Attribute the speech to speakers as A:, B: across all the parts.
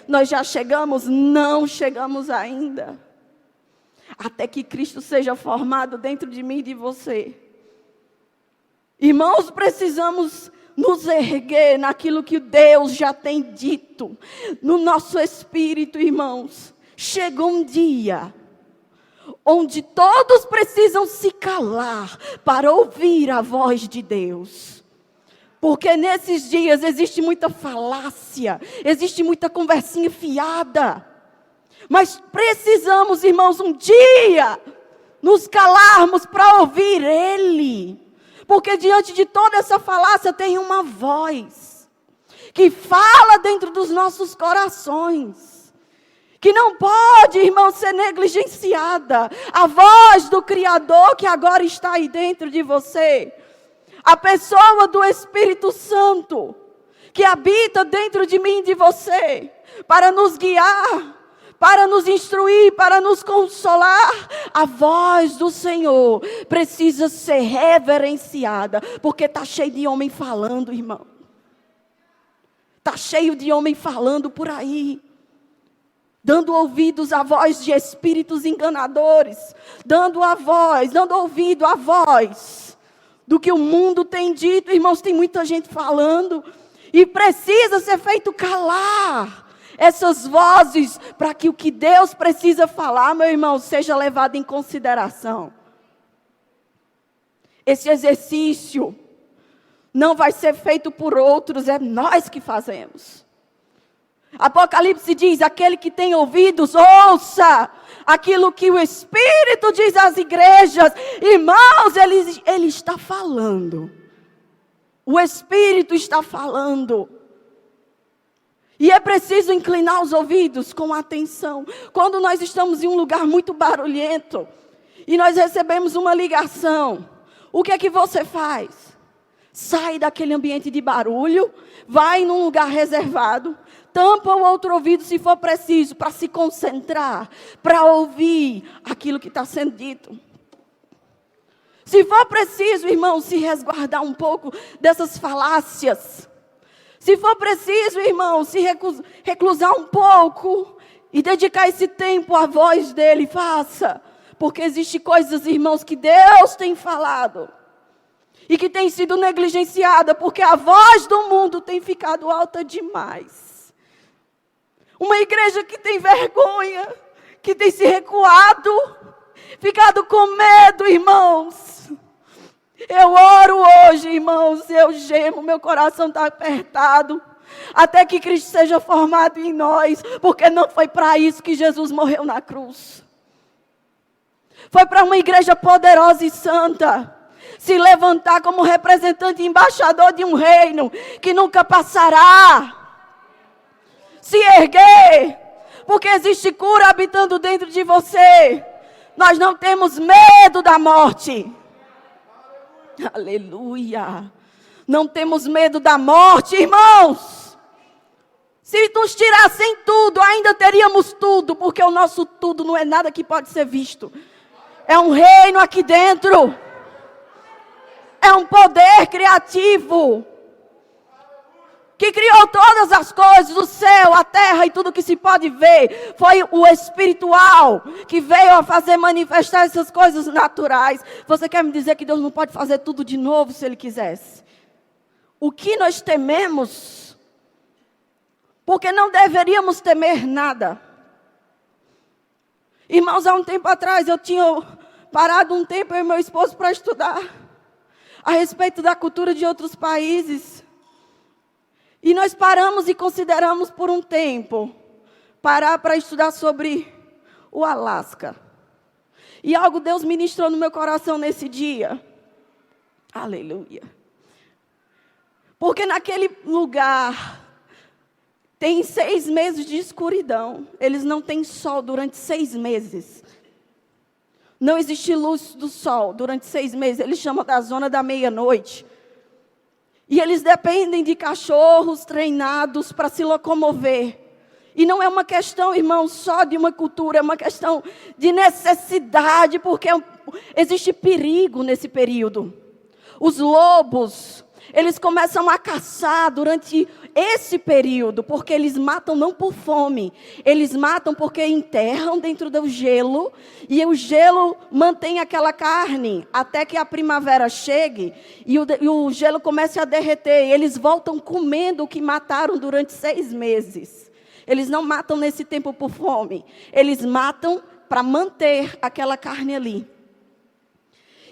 A: Nós já chegamos? Não chegamos ainda. Até que Cristo seja formado dentro de mim e de você. Irmãos, precisamos nos erguer naquilo que Deus já tem dito. No nosso espírito, irmãos. Chegou um dia onde todos precisam se calar para ouvir a voz de Deus. Porque nesses dias existe muita falácia, existe muita conversinha fiada. Mas precisamos, irmãos, um dia nos calarmos para ouvir Ele. Porque diante de toda essa falácia tem uma voz que fala dentro dos nossos corações. Que não pode, irmão, ser negligenciada. A voz do Criador que agora está aí dentro de você. A pessoa do Espírito Santo que habita dentro de mim e de você. Para nos guiar, para nos instruir, para nos consolar. A voz do Senhor precisa ser reverenciada. Porque está cheio de homem falando, irmão. Está cheio de homem falando por aí. Dando ouvidos à voz de espíritos enganadores. Dando ouvido à voz do que o mundo tem dito. Irmãos, tem muita gente falando. E precisa ser feito calar essas vozes. Para que o que Deus precisa falar, meu irmão, seja levado em consideração. Esse exercício não vai ser feito por outros. É nós que fazemos. Apocalipse diz, aquele que tem ouvidos, ouça aquilo que o Espírito diz às igrejas. Irmãos, ele está falando. O Espírito está falando. E é preciso inclinar os ouvidos com atenção. Quando nós estamos em um lugar muito barulhento, e nós recebemos uma ligação, o que é que você faz? Sai daquele ambiente de barulho, vai num lugar reservado, tampa o outro ouvido se for preciso, para se concentrar, para ouvir aquilo que está sendo dito. Se for preciso, irmão, se resguardar um pouco dessas falácias. Se for preciso, irmão, se reclusar um pouco e dedicar esse tempo à voz dele, faça. Porque existem coisas, irmãos, que Deus tem falado. E que tem sido negligenciada, porque a voz do mundo tem ficado alta demais. Uma igreja que tem vergonha, que tem se recuado, ficado com medo, irmãos. Eu oro hoje, irmãos, eu gemo, meu coração está apertado. Até que Cristo seja formado em nós, porque não foi para isso que Jesus morreu na cruz. Foi para uma igreja poderosa e santa. Se levantar como representante e embaixador de um reino que nunca passará. Se erguer, porque existe cura habitando dentro de você. Nós não temos medo da morte. Aleluia. Não temos medo da morte, irmãos. Se nos tirassem tudo, ainda teríamos tudo, porque o nosso tudo não é nada que pode ser visto. É um reino aqui dentro. É um poder criativo. Que criou todas as coisas, o céu, a terra e tudo que se pode ver. Foi o espiritual que veio a fazer manifestar essas coisas naturais. Você quer me dizer que Deus não pode fazer tudo de novo se Ele quisesse? O que nós tememos? Porque não deveríamos temer nada. Irmãos, há um tempo atrás eu tinha parado um tempo, eu e meu esposo, para estudar a respeito da cultura de outros países. E nós paramos e consideramos por um tempo parar para estudar sobre o Alasca. E algo Deus ministrou no meu coração nesse dia. Aleluia. Porque naquele lugar tem 6 meses de escuridão. Eles não têm sol durante 6 meses. Não existe luz do sol durante 6 meses. Eles chamam da zona da meia-noite. E eles dependem de cachorros treinados para se locomover. E não é uma questão, irmão, só de uma cultura, é uma questão de necessidade, porque existe perigo nesse período. Os lobos, Eles começam a caçar durante esse período, porque eles matam não por fome, eles matam porque enterram dentro do gelo, e o gelo mantém aquela carne até que a primavera chegue, e o gelo comece a derreter, e eles voltam comendo o que mataram durante 6 meses. Eles não matam nesse tempo por fome, eles matam para manter aquela carne ali.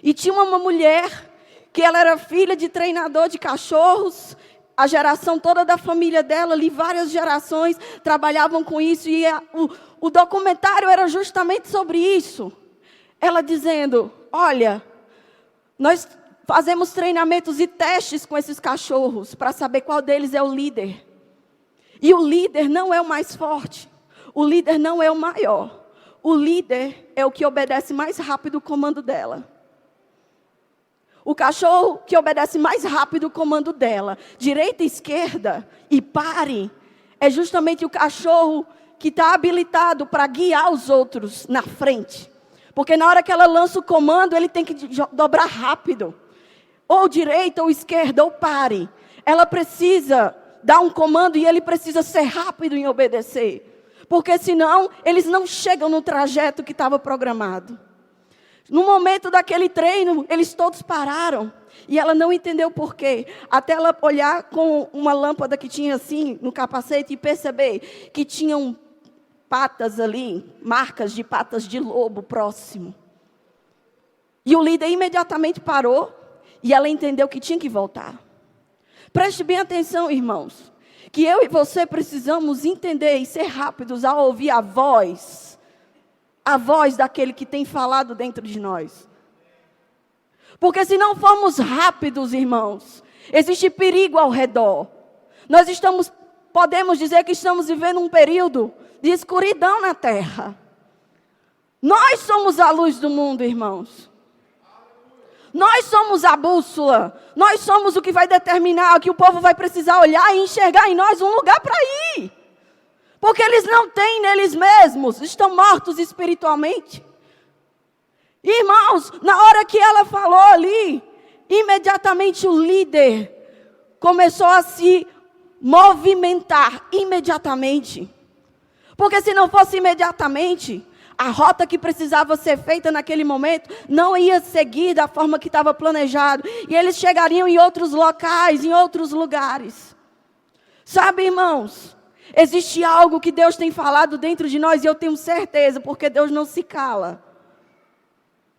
A: E tinha uma mulher que ela era filha de treinador de cachorros, a geração toda da família dela, ali várias gerações trabalhavam com isso, e o documentário era justamente sobre isso. Ela dizendo, olha, nós fazemos treinamentos e testes com esses cachorros, para saber qual deles é o líder. E o líder não é o mais forte, o líder não é o maior, o líder é o que obedece mais rápido o comando dela. O cachorro que obedece mais rápido o comando dela, direita e esquerda, e pare, é justamente o cachorro que está habilitado para guiar os outros na frente. Porque na hora que ela lança o comando, ele tem que dobrar rápido. Ou direita ou esquerda, ou pare. Ela precisa dar um comando e ele precisa ser rápido em obedecer. Porque senão, eles não chegam no trajeto que estava programado. No momento daquele treino, eles todos pararam. E ela não entendeu por quê. Até ela olhar com uma lâmpada que tinha assim no capacete e perceber que tinham patas ali, marcas de patas de lobo próximo. E o líder imediatamente parou e ela entendeu que tinha que voltar. Preste bem atenção, irmãos, que eu e você precisamos entender e ser rápidos ao ouvir a voz daquele que tem falado dentro de nós. Porque se não formos rápidos, irmãos, existe perigo ao redor. Podemos dizer que estamos vivendo um período de escuridão na terra. Nós somos a luz do mundo, irmãos. Nós somos a bússola. Nós somos o que vai determinar que o povo vai precisar olhar e enxergar em nós um lugar para ir. Porque eles não têm neles mesmos, estão mortos espiritualmente. Irmãos, na hora que ela falou ali, imediatamente o líder começou a se movimentar, imediatamente. Porque se não fosse imediatamente, a rota que precisava ser feita naquele momento não ia seguir da forma que estava planejado. E eles chegariam em outros locais, em outros lugares. Sabe, irmãos? Existe algo que Deus tem falado dentro de nós e eu tenho certeza, porque Deus não se cala.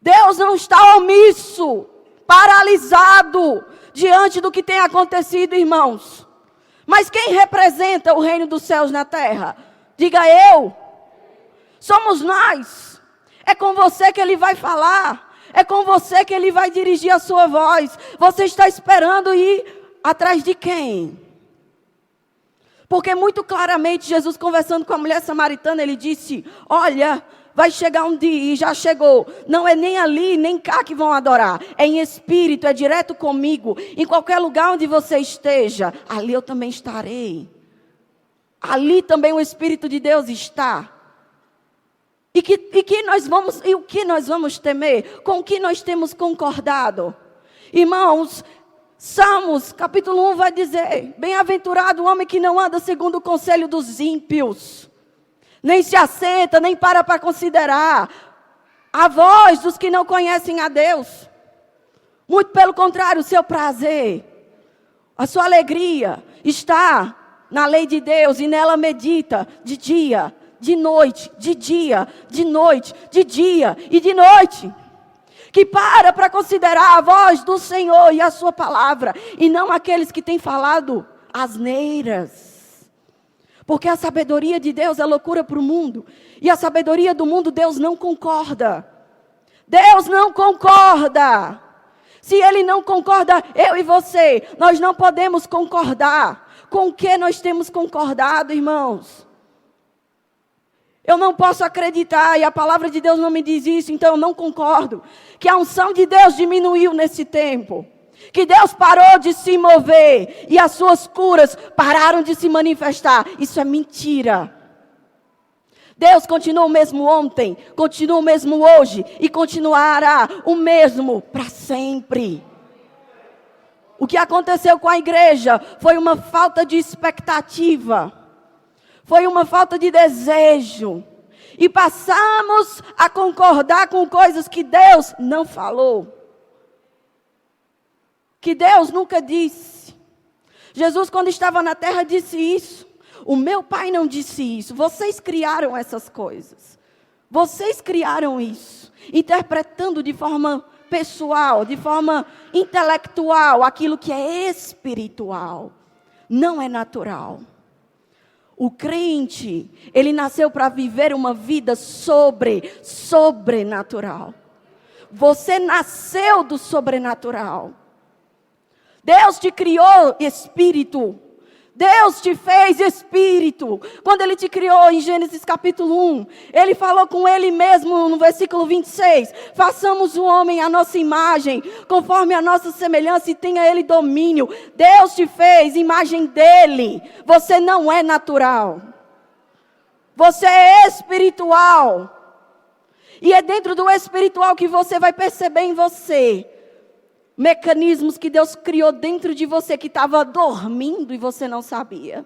A: Deus não está omisso, paralisado, diante do que tem acontecido, irmãos. Mas quem representa o reino dos céus na terra? Diga eu. Somos nós. É com você que Ele vai falar. É com você que Ele vai dirigir a sua voz. Você está esperando ir atrás de quem? Porque muito claramente, Jesus conversando com a mulher samaritana, Ele disse, olha, vai chegar um dia, e já chegou, não é nem ali, nem cá que vão adorar, é em espírito, é direto comigo, em qualquer lugar onde você esteja, ali eu também estarei, ali também o Espírito de Deus está. E o que nós vamos temer? Com o que nós temos concordado? Irmãos, Salmos, capítulo 1 vai dizer, bem-aventurado o homem que não anda segundo o conselho dos ímpios, nem se assenta, nem para considerar a voz dos que não conhecem a Deus. Muito pelo contrário, o seu prazer, a sua alegria está na lei de Deus e nela medita de dia, de noite, de dia, de noite, de dia e de noite. Que para considerar a voz do Senhor e a sua palavra, e não aqueles que têm falado asneiras. Porque a sabedoria de Deus é loucura para o mundo, e a sabedoria do mundo Deus não concorda. Deus não concorda. Se Ele não concorda, eu e você, nós não podemos concordar. Com o que nós temos concordado, irmãos? Eu não posso acreditar, e a palavra de Deus não me diz isso, então eu não concordo, que a unção de Deus diminuiu nesse tempo. Que Deus parou de se mover, e as suas curas pararam de se manifestar. Isso é mentira. Deus continua o mesmo ontem, continua o mesmo hoje, e continuará o mesmo para sempre. O que aconteceu com a igreja foi uma falta de expectativa. Foi uma falta de desejo. E passamos a concordar com coisas que Deus não falou. Que Deus nunca disse. Jesus, quando estava na terra, disse isso. O meu pai não disse isso. Vocês criaram essas coisas. Vocês criaram isso. Interpretando de forma pessoal, de forma intelectual, aquilo que é espiritual. Não é natural. O crente, ele nasceu para viver uma vida sobrenatural. Você nasceu do sobrenatural. Deus te criou espírito. Deus te fez espírito. Quando Ele te criou em Gênesis capítulo 1, Ele falou com Ele mesmo no versículo 26. Façamos o homem à nossa imagem, conforme a nossa semelhança, e tenha Ele domínio. Deus te fez imagem dEle. Você não é natural. Você é espiritual. E é dentro do espiritual que você vai perceber em você mecanismos que Deus criou dentro de você, que estava dormindo e você não sabia.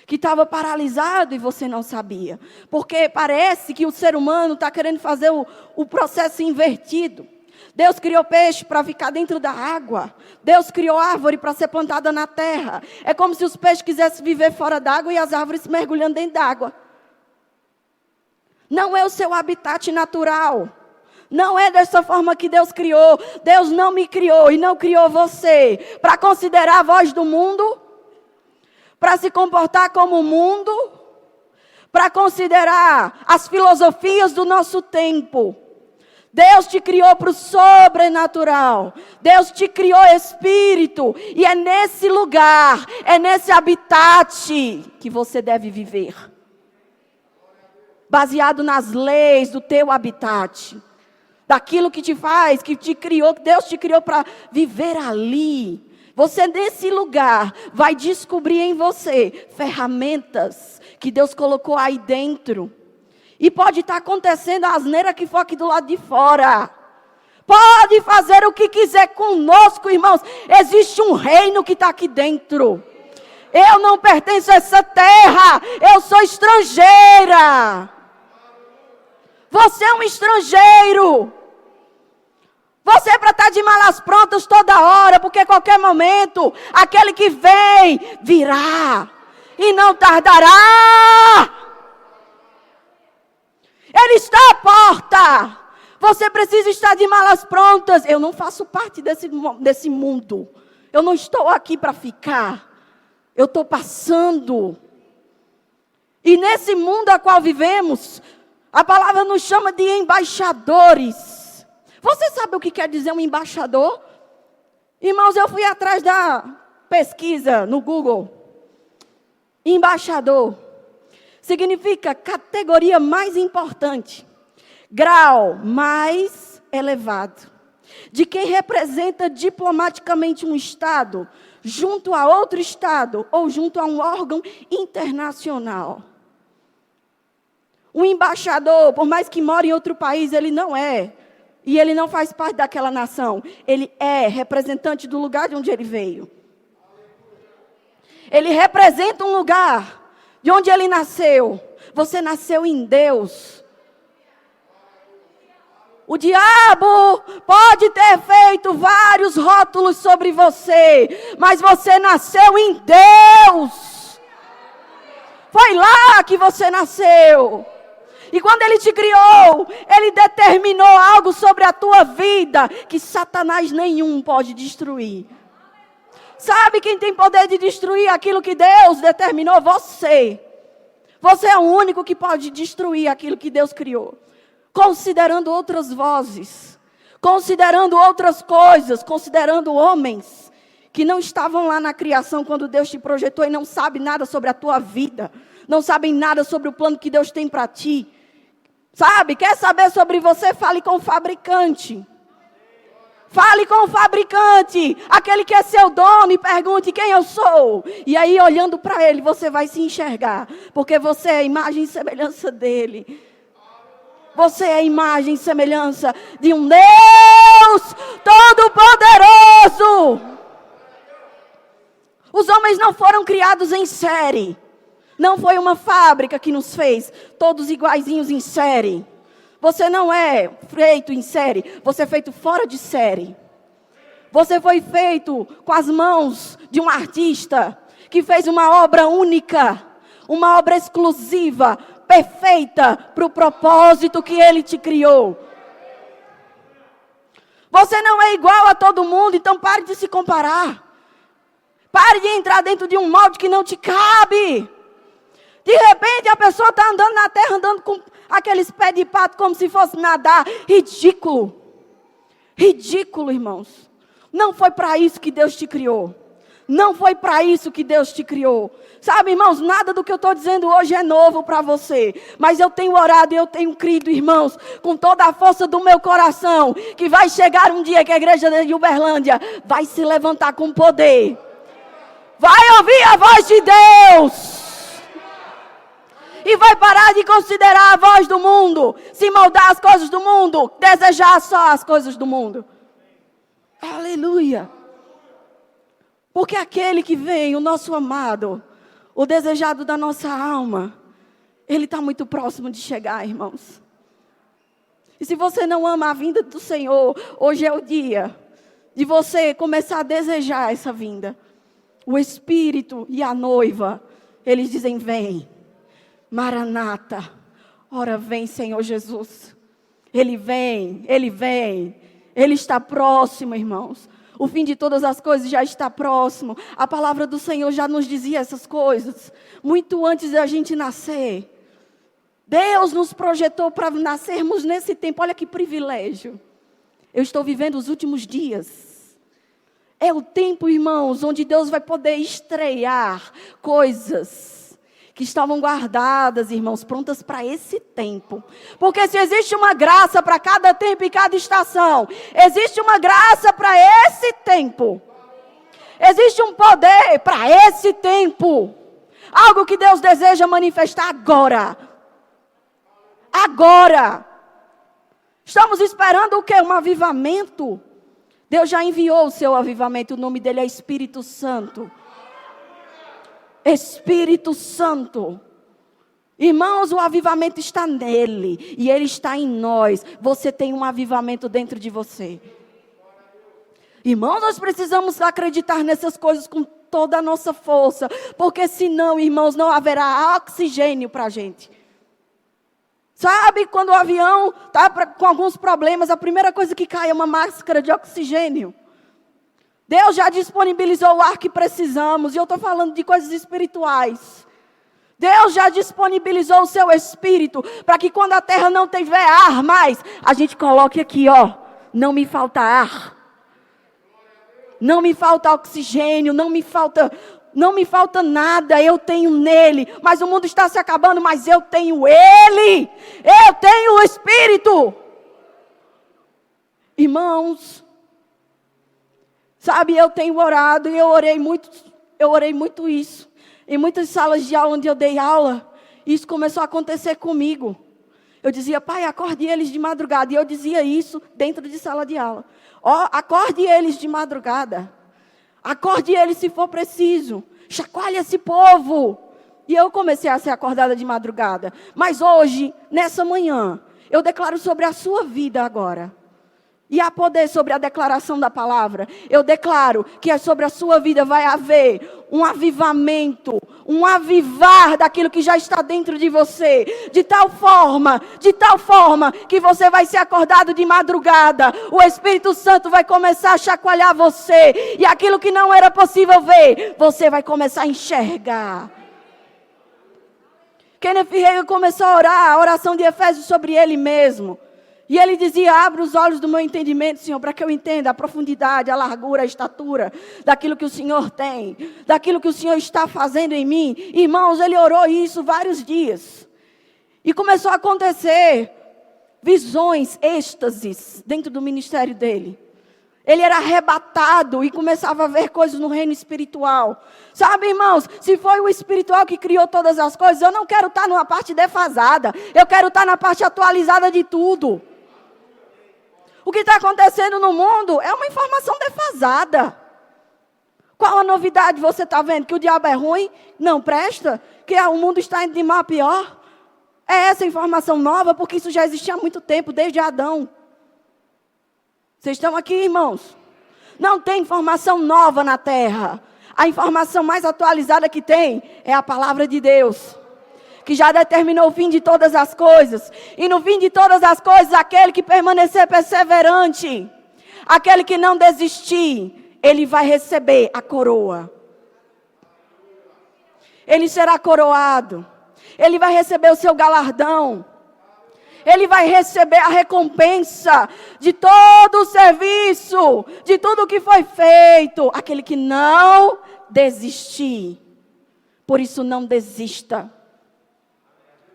A: Que estava paralisado e você não sabia. Porque parece que o ser humano está querendo fazer o processo invertido. Deus criou peixe para ficar dentro da água. Deus criou árvore para ser plantada na terra. É como se os peixes quisessem viver fora d'água e as árvores mergulhando dentro d'água. Não é o seu habitat natural. Não é dessa forma que Deus criou. Deus não me criou e não criou você para considerar a voz do mundo, para se comportar como o mundo, para considerar as filosofias do nosso tempo. Deus te criou para o sobrenatural. Deus te criou espírito. E é nesse lugar, é nesse habitat que você deve viver. Baseado nas leis do teu habitat. Daquilo que te faz, que te criou, que Deus te criou para viver ali. Você nesse lugar vai descobrir em você ferramentas que Deus colocou aí dentro. E pode estar acontecendo a asneira que for aqui do lado de fora. Pode fazer o que quiser conosco, irmãos. Existe um reino que está aqui dentro. Eu não pertenço a essa terra. Eu sou estrangeira. Você é um estrangeiro. Você é para estar de malas prontas toda hora, porque a qualquer momento, aquele que vem, virá, e não tardará. Ele está à porta. Você precisa estar de malas prontas. Eu não faço parte desse mundo. Eu não estou aqui para ficar. Eu estou passando. E nesse mundo a qual vivemos, a palavra nos chama de embaixadores. Você sabe o que quer dizer um embaixador? Irmãos, eu fui atrás da pesquisa no Google. Embaixador significa categoria mais importante, grau mais elevado, de quem representa diplomaticamente um estado, junto a outro estado ou junto a um órgão internacional. O embaixador, por mais que more em outro país, ele não é. E ele não faz parte daquela nação. Ele é representante do lugar de onde ele veio. Ele representa um lugar de onde ele nasceu. Você nasceu em Deus. O diabo pode ter feito vários rótulos sobre você, mas você nasceu em Deus. Foi lá que você nasceu. E quando Ele te criou, Ele determinou algo sobre a tua vida que Satanás nenhum pode destruir. Sabe quem tem poder de destruir aquilo que Deus determinou? Você. Você é o único que pode destruir aquilo que Deus criou. Considerando outras vozes, considerando outras coisas, considerando homens que não estavam lá na criação quando Deus te projetou e não sabem nada sobre a tua vida. Não sabem nada sobre o plano que Deus tem para ti. Sabe, quer saber sobre você? Fale com o fabricante. Fale com o fabricante, aquele que é seu dono, e pergunte quem eu sou. E aí, olhando para ele, você vai se enxergar. Porque você é a imagem e semelhança dele. Você é a imagem e semelhança de um Deus Todo-Poderoso. Os homens não foram criados em série. Não foi uma fábrica que nos fez, todos iguaizinhos em série. Você não é feito em série, você é feito fora de série. Você foi feito com as mãos de um artista que fez uma obra única, uma obra exclusiva, perfeita para o propósito que ele te criou. Você não é igual a todo mundo, então pare de se comparar. Pare de entrar dentro de um molde que não te cabe. De repente a pessoa está andando na terra, andando com aqueles pés de pato como se fosse nadar. Ridículo. Ridículo, irmãos. Não foi para isso que Deus te criou. Não foi para isso que Deus te criou. Sabe, irmãos, nada do que eu estou dizendo hoje é novo para você. Mas eu tenho orado e eu tenho crido, irmãos, com toda a força do meu coração, que vai chegar um dia que a igreja de Uberlândia vai se levantar com poder. Vai ouvir a voz de Deus. E vai parar de considerar a voz do mundo, se moldar as coisas do mundo, desejar só as coisas do mundo. Aleluia. Porque aquele que vem, o nosso amado, o desejado da nossa alma, ele está muito próximo de chegar, irmãos. E se você não ama a vinda do Senhor, hoje é o dia de você começar a desejar essa vinda. O Espírito e a noiva, eles dizem: vem. Maranata, ora vem, Senhor Jesus. Ele vem, Ele está próximo, irmãos. O fim de todas as coisas já está próximo. A palavra do Senhor já nos dizia essas coisas, muito antes da gente nascer. Deus nos projetou para nascermos nesse tempo, olha que privilégio. Eu estou vivendo os últimos dias. É o tempo, irmãos, onde Deus vai poder estrear coisas que estavam guardadas, irmãos, prontas para esse tempo. Porque se existe uma graça para cada tempo e cada estação, existe uma graça para esse tempo. Existe um poder para esse tempo. Algo que Deus deseja manifestar agora. Agora. Estamos esperando o quê? Um avivamento. Deus já enviou o seu avivamento, o nome dele é Espírito Santo. Espírito Santo. Irmãos, o avivamento está nele e ele está em nós. Você tem um avivamento dentro de você. Irmãos, nós precisamos acreditar nessas coisas com toda a nossa força, porque senão, irmãos, não haverá oxigênio para a gente. Sabe, quando o avião está com alguns problemas, a primeira coisa que cai é uma máscara de oxigênio. Deus já disponibilizou o ar que precisamos. E eu estou falando de coisas espirituais. Deus já disponibilizou o seu Espírito. Para que quando a terra não tiver ar mais, a gente coloque aqui, ó. Não me falta ar. Não me falta oxigênio. Não me falta nada. Eu tenho nele. Mas o mundo está se acabando. Mas eu tenho ele. Eu tenho o Espírito. Irmãos, sabe, eu tenho orado e eu orei muito isso. Em muitas salas de aula onde eu dei aula, isso começou a acontecer comigo. Eu dizia: pai, acorde eles de madrugada. E eu dizia isso dentro de sala de aula. Ó, acorde eles de madrugada. Acorde eles se for preciso. Chacoalhe esse povo. E eu comecei a ser acordada de madrugada. Mas hoje, nessa manhã, eu declaro sobre a sua vida agora. E há poder sobre a declaração da palavra. Eu declaro que sobre a sua vida vai haver um avivamento, um avivar daquilo que já está dentro de você. De tal forma que você vai ser acordado de madrugada. O Espírito Santo vai começar a chacoalhar você. E aquilo que não era possível ver, você vai começar a enxergar. Kenneth Hagin começou a orar a oração de Efésios sobre ele mesmo. E ele dizia: abre os olhos do meu entendimento, Senhor, para que eu entenda a profundidade, a largura, a estatura daquilo que o Senhor tem, daquilo que o Senhor está fazendo em mim. Irmãos, ele orou isso vários dias. E começou a acontecer visões, êxtases dentro do ministério dele. Ele era arrebatado e começava a ver coisas no reino espiritual. Sabe, irmãos, se foi o espiritual que criou todas as coisas, eu não quero estar numa parte defasada. Eu quero estar na parte atualizada de tudo. O que está acontecendo no mundo é uma informação defasada. Qual a novidade você está vendo? Que o diabo é ruim? Não presta? Que o mundo está indo de mal a pior? É essa informação nova? Porque isso já existia há muito tempo, desde Adão. Vocês estão aqui, irmãos? Não tem informação nova na terra. A informação mais atualizada que tem é a palavra de Deus, que já determinou o fim de todas as coisas. E no fim de todas as coisas, aquele que permanecer perseverante, aquele que não desistir, ele vai receber a coroa. Ele será coroado. Ele vai receber o seu galardão. Ele vai receber a recompensa de todo o serviço, de tudo o que foi feito. Aquele que não desistir. Por isso, não desista.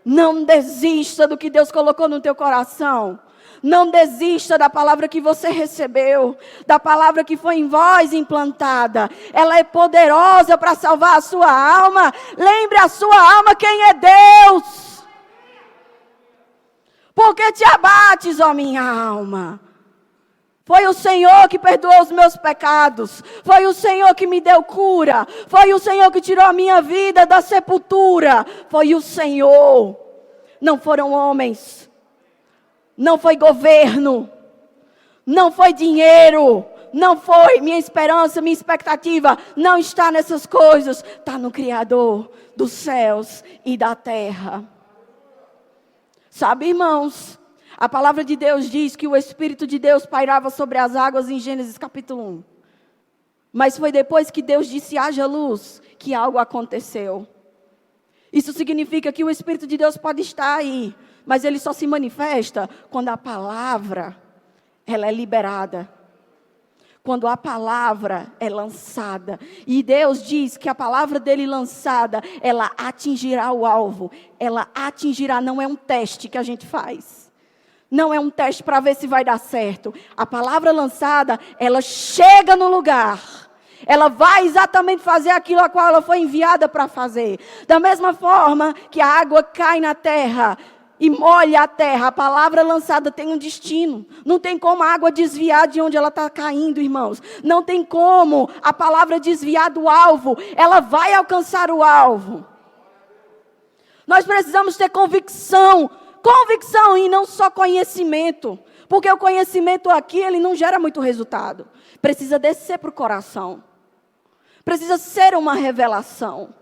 A: Não desista do que Deus colocou no teu coração. Não desista da palavra que você recebeu, da palavra que foi em vós implantada. Ela é poderosa para salvar a sua alma. Lembre a sua alma quem é Deus. Por que te abates, ó minha alma? Foi o Senhor que perdoou os meus pecados. Foi o Senhor que me deu cura. Foi o Senhor que tirou a minha vida da sepultura. Foi o Senhor. Não foram homens. Não foi governo. Não foi dinheiro. Não foi minha esperança, minha expectativa. Não está nessas coisas. Está no Criador dos céus e da terra. Sabe, irmãos, a palavra de Deus diz que o Espírito de Deus pairava sobre as águas em Gênesis capítulo 1. Mas foi depois que Deus disse haja luz que algo aconteceu. Isso significa que o Espírito de Deus pode estar aí, mas ele só se manifesta quando a palavra ela é liberada. Quando a palavra é lançada. E Deus diz que a palavra dele lançada, ela atingirá o alvo. Ela atingirá, não é um teste que a gente faz. Não é um teste para ver se vai dar certo. A palavra lançada, ela chega no lugar. Ela vai exatamente fazer aquilo a qual ela foi enviada para fazer. Da mesma forma que a água cai na terra e molha a terra, a palavra lançada tem um destino. Não tem como a água desviar de onde ela está caindo, irmãos. Não tem como a palavra desviar do alvo. Ela vai alcançar o alvo. Nós precisamos ter convicção. Convicção e não só conhecimento. Porque o conhecimento aqui, ele não gera muito resultado. Precisa descer para o coração. Precisa ser uma revelação.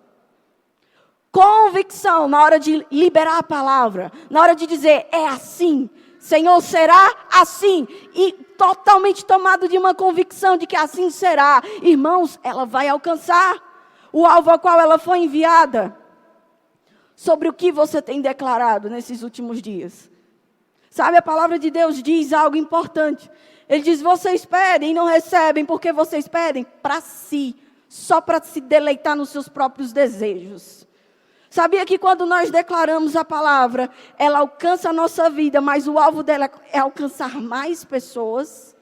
A: Convicção na hora de liberar a palavra, na hora de dizer, é assim, Senhor, será assim, e totalmente tomado de uma convicção de que assim será, irmãos, ela vai alcançar o alvo ao qual ela foi enviada. Sobre o que você tem declarado nesses últimos dias? Sabe, a palavra de Deus diz algo importante. Ele diz, vocês pedem e não recebem, porque vocês pedem para si, só para se deleitar nos seus próprios desejos. Sabia que quando nós declaramos a palavra, ela alcança a nossa vida, mas o alvo dela é alcançar mais pessoas?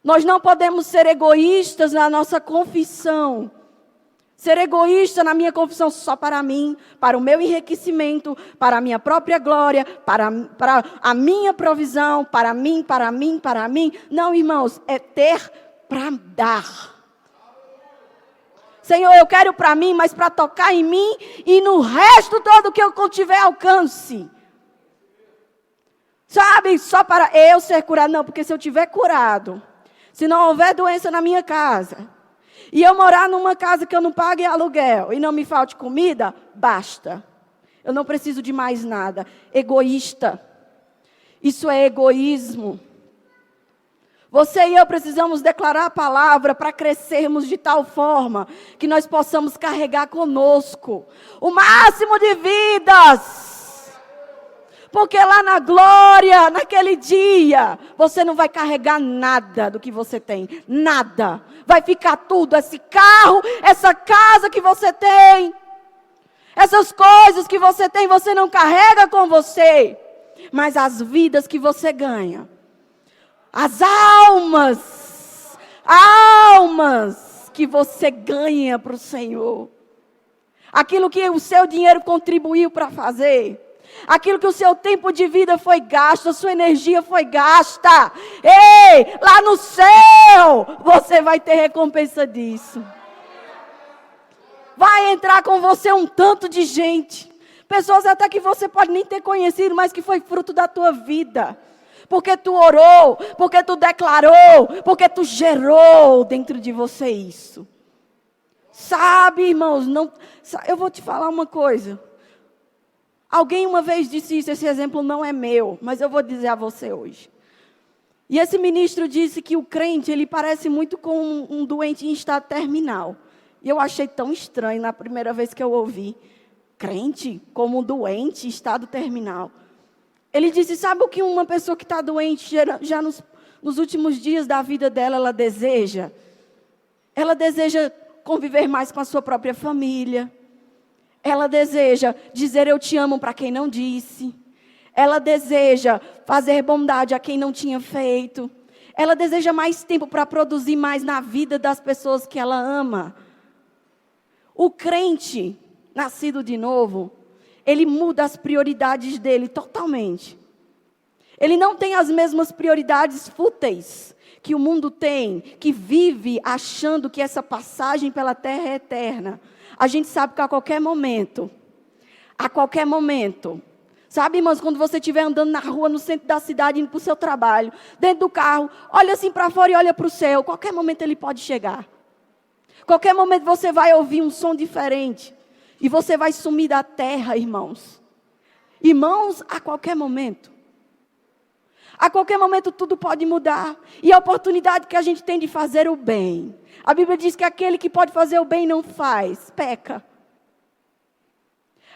A: Nós não podemos ser egoístas na nossa confissão. Ser egoísta na minha confissão só para mim, para o meu enriquecimento, para a minha própria glória, para a minha provisão, para mim. Não, irmãos, é ter para dar. Senhor, eu quero para mim, mas para tocar em mim e no resto todo que eu tiver alcance. Sabe, só para eu ser curado. Não, porque se eu tiver curado, se não houver doença na minha casa, e eu morar numa casa que eu não pague aluguel e não me falte comida, basta. Eu não preciso de mais nada. Egoísta. Isso é egoísmo. Você e eu precisamos declarar a palavra para crescermos de tal forma que nós possamos carregar conosco o máximo de vidas. Porque lá na glória, naquele dia, você não vai carregar nada do que você tem. Nada. Vai ficar tudo, esse carro, essa casa que você tem. Essas coisas que você tem, você não carrega com você. Mas as vidas que você ganha. As almas que você ganha para o Senhor. Aquilo que o seu dinheiro contribuiu para fazer. Aquilo que o seu tempo de vida foi gasto, a sua energia foi gasta. Ei, lá no céu, você vai ter recompensa disso. Vai entrar com você um tanto de gente. Pessoas até que você pode nem ter conhecido, mas que foi fruto da tua vida. Porque tu orou, porque tu declarou, porque tu gerou dentro de você isso. Sabe, irmãos, eu vou te falar uma coisa. Alguém uma vez disse isso, esse exemplo não é meu, mas eu vou dizer a você hoje. E esse ministro disse que o crente, ele parece muito com um doente em estado terminal. E eu achei tão estranho na primeira vez que eu ouvi. Crente como um doente em estado terminal. Ele disse, sabe o que uma pessoa que está doente, já nos últimos dias da vida dela, ela deseja? Ela deseja conviver mais com a sua própria família. Ela deseja dizer eu te amo para quem não disse. Ela deseja fazer bondade a quem não tinha feito. Ela deseja mais tempo para produzir mais na vida das pessoas que ela ama. O crente, nascido de novo, ele muda as prioridades dele totalmente. Ele não tem as mesmas prioridades fúteis que o mundo tem, que vive achando que essa passagem pela terra é eterna. A gente sabe que a qualquer momento, sabe, irmãos, quando você estiver andando na rua, no centro da cidade, indo para o seu trabalho, dentro do carro, olha assim para fora e olha para o céu, qualquer momento ele pode chegar. Qualquer momento você vai ouvir um som diferente, e você vai sumir da terra, irmãos. Irmãos, a qualquer momento. A qualquer momento tudo pode mudar, e a oportunidade que a gente tem de fazer o bem. A Bíblia diz que aquele que pode fazer o bem não faz, peca.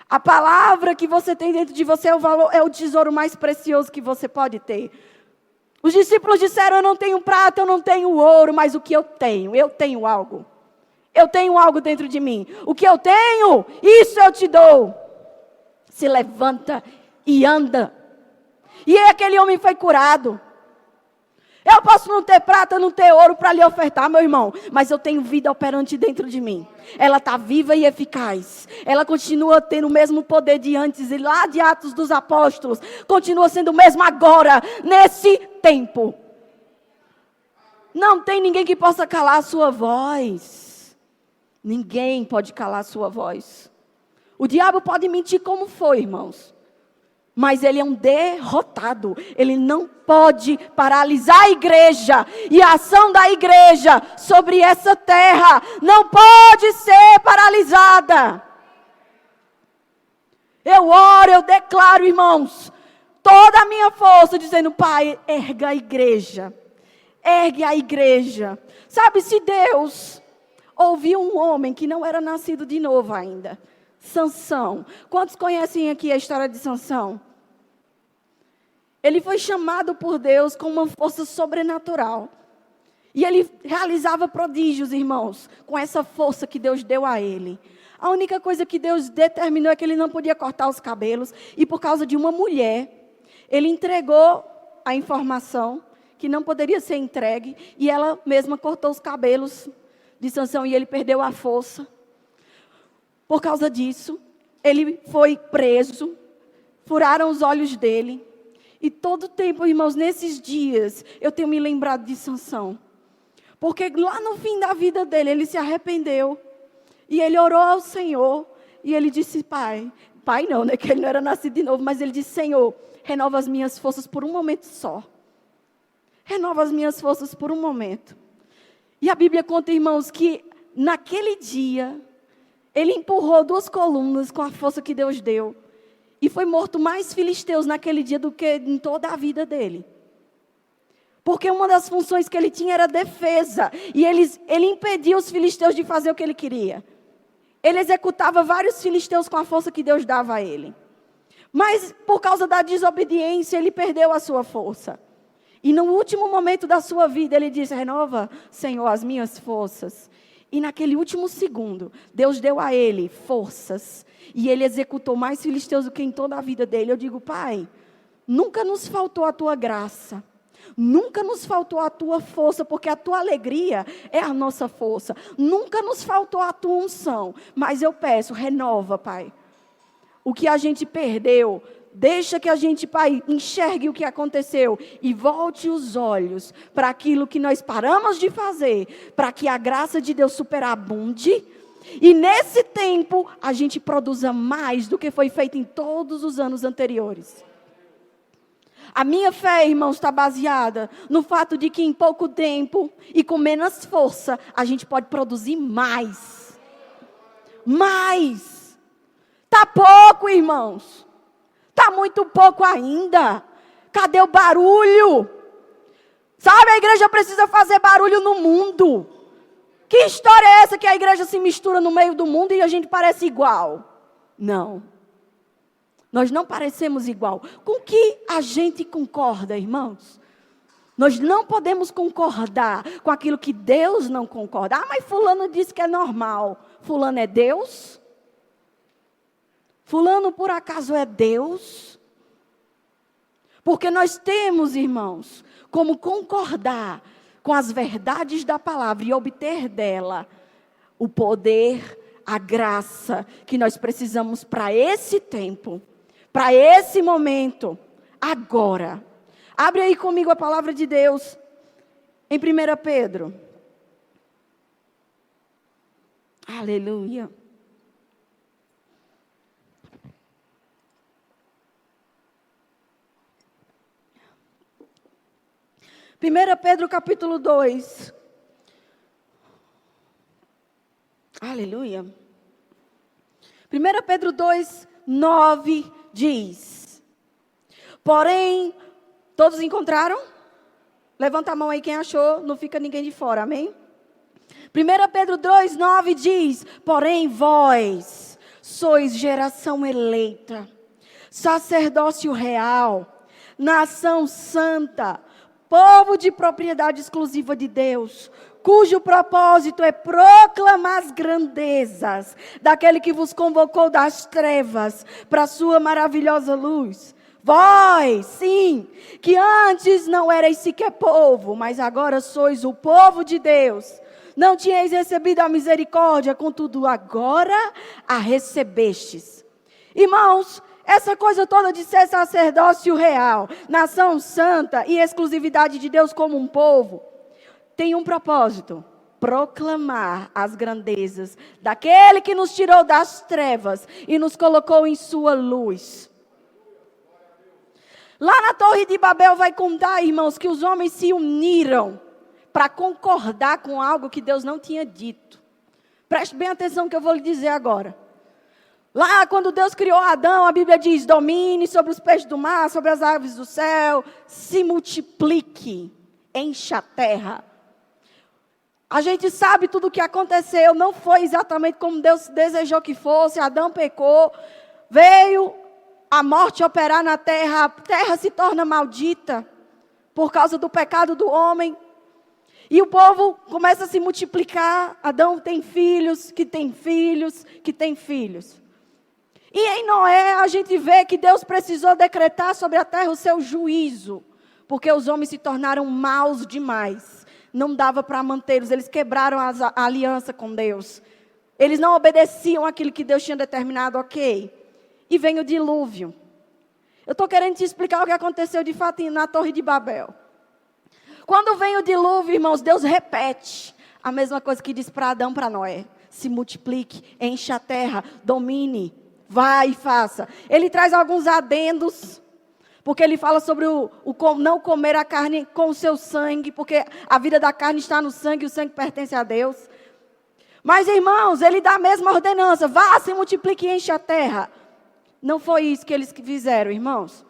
A: A palavra que você tem dentro de você é o tesouro mais precioso que você pode ter. Os discípulos disseram, eu não tenho prata, eu não tenho ouro, mas o que eu tenho algo. Eu tenho algo dentro de mim. O que eu tenho, isso eu te dou. Se levanta e anda. E aquele homem foi curado. Eu posso não ter prata, não ter ouro para lhe ofertar, meu irmão. Mas eu tenho vida operante dentro de mim. Ela está viva e eficaz. Ela continua tendo o mesmo poder de antes. E lá de Atos dos Apóstolos. Continua sendo o mesmo agora. Nesse tempo. Não tem ninguém que possa calar a sua voz. Ninguém pode calar a sua voz. O diabo pode mentir como foi, irmãos. Mas ele é um derrotado. Ele não pode paralisar a igreja. E a ação da igreja sobre essa terra não pode ser paralisada. Eu oro, eu declaro, irmãos, toda a minha força, dizendo, Pai, erga a igreja. Ergue a igreja. Sabe, se Deus ouviu um homem que não era nascido de novo ainda, Sansão. Quantos conhecem aqui a história de Sansão? Ele foi chamado por Deus com uma força sobrenatural. E ele realizava prodígios, irmãos, com essa força que Deus deu a ele. A única coisa que Deus determinou é que ele não podia cortar os cabelos. E por causa de uma mulher, ele entregou a informação que não poderia ser entregue. E ela mesma cortou os cabelos de Sansão e ele perdeu a força. Por causa disso, ele foi preso, furaram os olhos dele. E todo tempo, irmãos, nesses dias, eu tenho me lembrado de Sansão. Porque lá no fim da vida dele, ele se arrependeu. E ele orou ao Senhor. E ele disse, Pai não, né, que ele não era nascido de novo, mas ele disse, Senhor, renova as minhas forças por um momento só. Renova as minhas forças por um momento. E a Bíblia conta, irmãos, que naquele dia, ele empurrou 2 colunas com a força que Deus deu. E foi morto mais filisteus naquele dia do que em toda a vida dele. Porque uma das funções que ele tinha era defesa. E ele impedia os filisteus de fazer o que ele queria. Ele executava vários filisteus com a força que Deus dava a ele. Mas por causa da desobediência, ele perdeu a sua força. E no último momento da sua vida, ele disse, renova, Senhor, as minhas forças. E naquele último segundo, Deus deu a ele forças. E ele executou mais filisteus do que em toda a vida dele. Eu digo, Pai, nunca nos faltou a tua graça. Nunca nos faltou a tua força, porque a tua alegria é a nossa força. Nunca nos faltou a tua unção. Mas eu peço, renova, Pai. O que a gente perdeu, Deixa que a gente, Pai, enxergue o que aconteceu e volte os olhos para aquilo que nós paramos de fazer, para que a graça de Deus superabunde. E nesse tempo, a gente produza mais do que foi feito em todos os anos anteriores. A minha fé, irmãos, está baseada no fato de que em pouco tempo e com menos força, a gente pode produzir mais. Mais. Está pouco, irmãos. Está muito pouco ainda. Cadê o barulho? Sabe, a igreja precisa fazer barulho no mundo. Que história é essa que a igreja se mistura no meio do mundo e a gente parece igual? Não. Nós não parecemos igual. Com que a gente concorda, irmãos? Nós não podemos concordar com aquilo que Deus não concorda. Ah, mas fulano disse que é normal. Fulano é Deus? Fulano por acaso é Deus? Porque nós temos, irmãos, como concordar com as verdades da palavra e obter dela o poder, a graça que nós precisamos para esse tempo, para esse momento, agora. Abre aí comigo a palavra de Deus em 1 Pedro. Aleluia. 1 Pedro capítulo 2. Aleluia. 1 Pedro 2, 9 diz: porém, todos encontraram? Levanta a mão aí quem achou, não fica ninguém de fora, amém? 1 Pedro 2, 9 diz: porém vós sois geração eleita, sacerdócio real, nação santa, povo de propriedade exclusiva de Deus, cujo propósito é proclamar as grandezas daquele que vos convocou das trevas para a sua maravilhosa luz. Vós, sim, que antes não erais sequer povo, mas agora sois o povo de Deus. Não tinhais recebido a misericórdia, contudo agora a recebestes. Irmãos, essa coisa toda de ser sacerdócio real, nação santa e exclusividade de Deus como um povo, tem um propósito: proclamar as grandezas daquele que nos tirou das trevas e nos colocou em sua luz. Lá na Torre de Babel vai contar, irmãos, que os homens se uniram para concordar com algo que Deus não tinha dito. Preste bem atenção no que eu vou lhe dizer agora. Lá, quando Deus criou Adão, a Bíblia diz: domine sobre os peixes do mar, sobre as aves do céu, se multiplique, encha a terra. A gente sabe tudo o que aconteceu, não foi exatamente como Deus desejou que fosse. Adão pecou, veio a morte operar na terra, a terra se torna maldita por causa do pecado do homem. E o povo começa a se multiplicar. Adão tem filhos, que tem filhos, que tem filhos. E em Noé a gente vê que Deus precisou decretar sobre a terra o seu juízo, porque os homens se tornaram maus demais. Não dava para mantê-los, eles quebraram a aliança com Deus. Eles não obedeciam aquilo que Deus tinha determinado, ok. E vem o dilúvio. Eu estou querendo te explicar o que aconteceu de fato na Torre de Babel. Quando vem o dilúvio, irmãos, Deus repete a mesma coisa que disse para Adão, para Noé: se multiplique, encha a terra, domine. Vai e faça. Ele traz alguns adendos, porque ele fala sobre o não comer a carne com o seu sangue, porque a vida da carne está no sangue e o sangue pertence a Deus. Mas, irmãos, ele dá a mesma ordenança: vá, se multiplique e enche a terra. Não foi isso que eles fizeram, irmãos.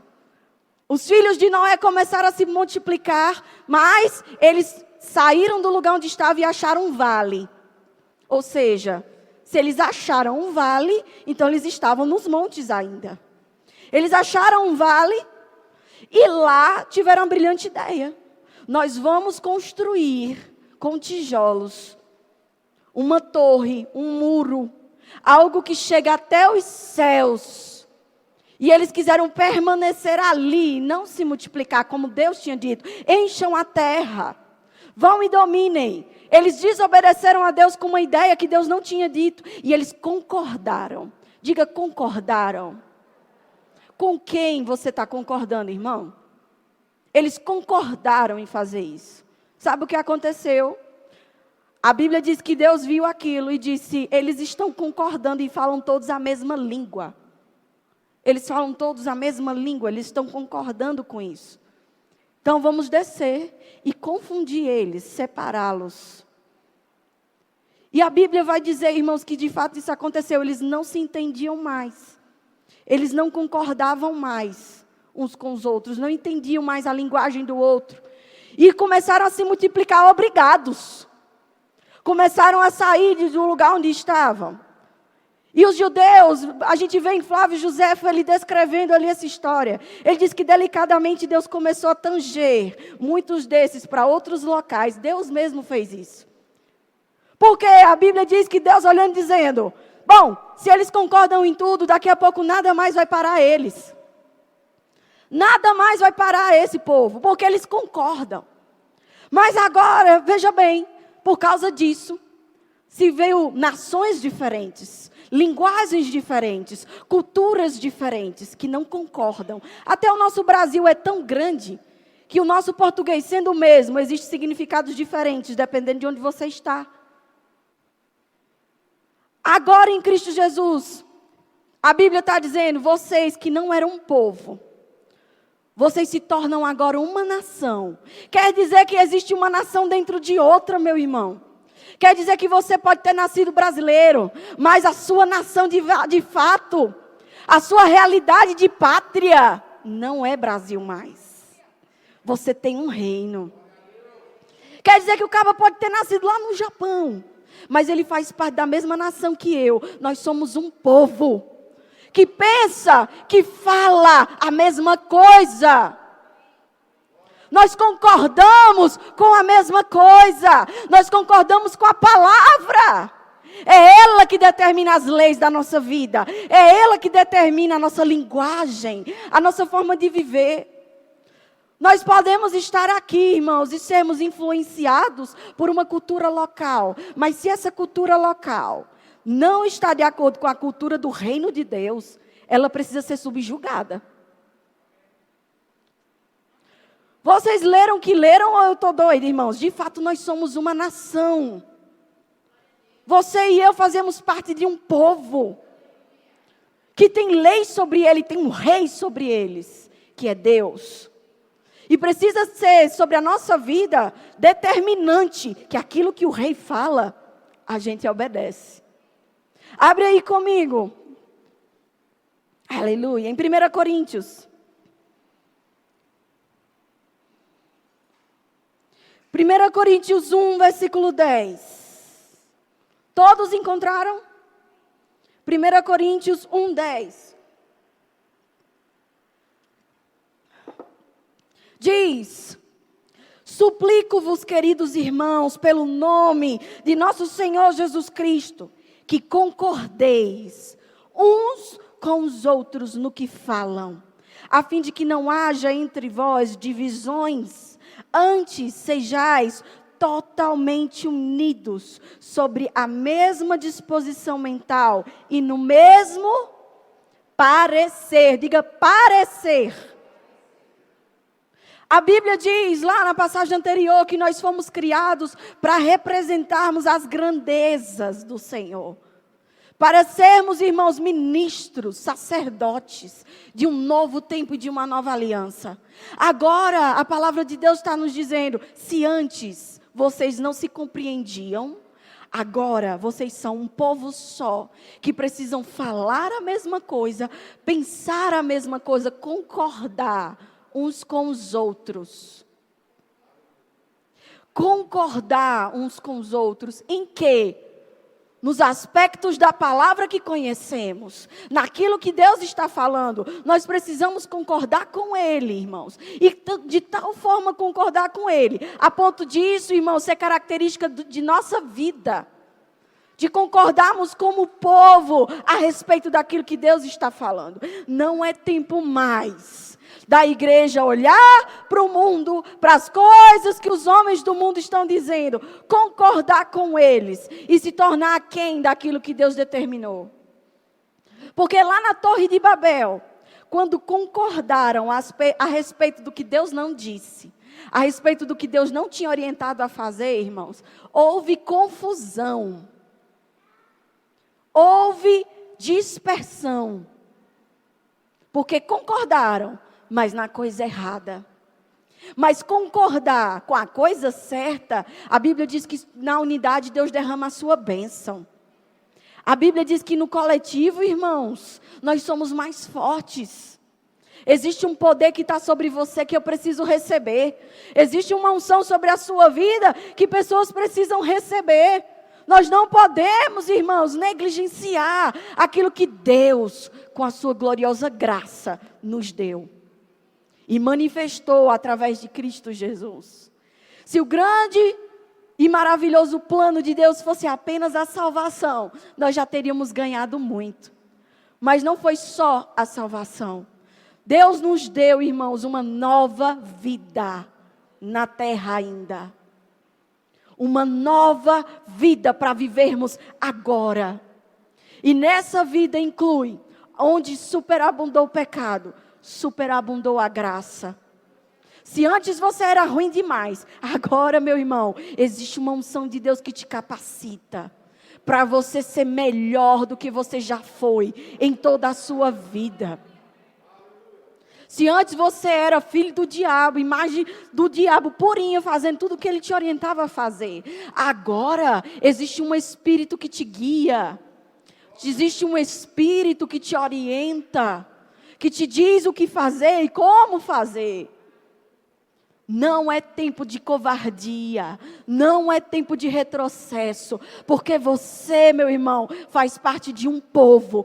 A: Os filhos de Noé começaram a se multiplicar, mas eles saíram do lugar onde estavam e acharam um vale. Ou seja, se eles acharam um vale, então eles estavam nos montes ainda. Eles acharam um vale e lá tiveram uma brilhante ideia: nós vamos construir com tijolos uma torre, um muro, algo que chega até os céus. E eles quiseram permanecer ali, não se multiplicar, como Deus tinha dito. Encham a terra, vão e dominem. Eles desobedeceram a Deus com uma ideia que Deus não tinha dito. E eles concordaram. Diga, concordaram. Com quem você está concordando, irmão? Eles concordaram em fazer isso. Sabe o que aconteceu? A Bíblia diz que Deus viu aquilo e disse, eles estão concordando e falam todos a mesma língua. Eles falam todos a mesma língua, eles estão concordando com isso. Então vamos descer e confundir eles, separá-los. E a Bíblia vai dizer, irmãos, que de fato isso aconteceu. Eles não se entendiam mais. Eles não concordavam mais uns com os outros. Não entendiam mais a linguagem do outro. E começaram a se multiplicar obrigados. Começaram a sair do lugar onde estavam. E os judeus, a gente vê em Flávio Josefo, ele descrevendo ali essa história. Ele diz que delicadamente Deus começou a tanger muitos desses para outros locais. Deus mesmo fez isso. Porque a Bíblia diz que Deus olhando dizendo, bom, se eles concordam em tudo, daqui a pouco nada mais vai parar eles. Nada mais vai parar esse povo, porque eles concordam. Mas agora, veja bem, por causa disso, se veio nações diferentes, linguagens diferentes, culturas diferentes, que não concordam. Até o nosso Brasil é tão grande, que o nosso português sendo o mesmo, existem significados diferentes, dependendo de onde você está. Agora em Cristo Jesus, a Bíblia está dizendo, vocês que não eram um povo, vocês se tornam agora uma nação. Quer dizer que existe uma nação dentro de outra, meu irmão. Quer dizer que você pode ter nascido brasileiro, mas a sua nação de fato, a sua realidade de pátria, não é Brasil mais. Você tem um reino. Quer dizer que o cara pode ter nascido lá no Japão, mas ele faz parte da mesma nação que eu. Nós somos um povo que pensa, que fala a mesma coisa. Nós concordamos com a mesma coisa. Nós concordamos com a palavra. É ela que determina as leis da nossa vida. É ela que determina a nossa linguagem, a nossa forma de viver. Nós podemos estar aqui, irmãos, e sermos influenciados por uma cultura local. Mas se essa cultura local não está de acordo com a cultura do reino de Deus, ela precisa ser subjugada. Vocês leram que leram ou eu estou doida, irmãos? De fato, nós somos uma nação. Você e eu fazemos parte de um povo que tem lei sobre ele, tem um rei sobre eles, que é Deus. E precisa ser sobre a nossa vida determinante que aquilo que o rei fala, a gente obedece. Abre aí comigo. Aleluia. Em 1 Coríntios. 1 Coríntios 1, versículo 10. Todos encontraram? 1 Coríntios 1, 10. Diz, suplico-vos, queridos irmãos, pelo nome de nosso Senhor Jesus Cristo, que concordeis uns com os outros no que falam, a fim de que não haja entre vós divisões, antes sejais totalmente unidos sobre a mesma disposição mental e no mesmo parecer. Diga parecer. A Bíblia diz lá na passagem anterior que nós fomos criados para representarmos as grandezas do Senhor. Para sermos, irmãos, ministros, sacerdotes de um novo tempo e de uma nova aliança. Agora, a palavra de Deus está nos dizendo, se antes vocês não se compreendiam, agora vocês são um povo só, que precisam falar a mesma coisa, pensar a mesma coisa, concordar uns com os outros. Concordar uns com os outros em quê? Nos aspectos da palavra que conhecemos, naquilo que Deus está falando, nós precisamos concordar com Ele, irmãos. E de tal forma concordar com Ele, a ponto disso, irmãos, ser característica de nossa vida. De concordarmos como povo a respeito daquilo que Deus está falando. Não é tempo mais da igreja olhar para o mundo, para as coisas que os homens do mundo estão dizendo, concordar com eles e se tornar aquém daquilo que Deus determinou. Porque lá na Torre de Babel, quando concordaram a respeito do que Deus não disse, a respeito do que Deus não tinha orientado a fazer, irmãos, houve confusão, houve dispersão, porque concordaram, mas na coisa errada. Mas concordar com a coisa certa, a Bíblia diz que na unidade Deus derrama a sua bênção. A Bíblia diz que no coletivo, irmãos, nós somos mais fortes. Existe um poder que está sobre você que eu preciso receber. Existe uma unção sobre a sua vida que pessoas precisam receber. Nós não podemos, irmãos, negligenciar aquilo que Deus, com a sua gloriosa graça, nos deu e manifestou através de Cristo Jesus. Se o grande e maravilhoso plano de Deus fosse apenas a salvação, nós já teríamos ganhado muito. Mas não foi só a salvação. Deus nos deu, irmãos, uma nova vida na terra ainda. Uma nova vida para vivermos agora. E nessa vida inclui, onde superabundou o pecado, superabundou a graça. Se antes você era ruim demais, agora, meu irmão, existe uma unção de Deus que te capacita para você ser melhor do que você já foi em toda a sua vida. Se antes você era filho do diabo, imagem do diabo purinho, fazendo tudo o que ele te orientava a fazer, agora existe um Espírito que te guia, existe um Espírito que te orienta, que te diz o que fazer e como fazer. Não é tempo de covardia, não é tempo de retrocesso, porque você, meu irmão, faz parte de um povo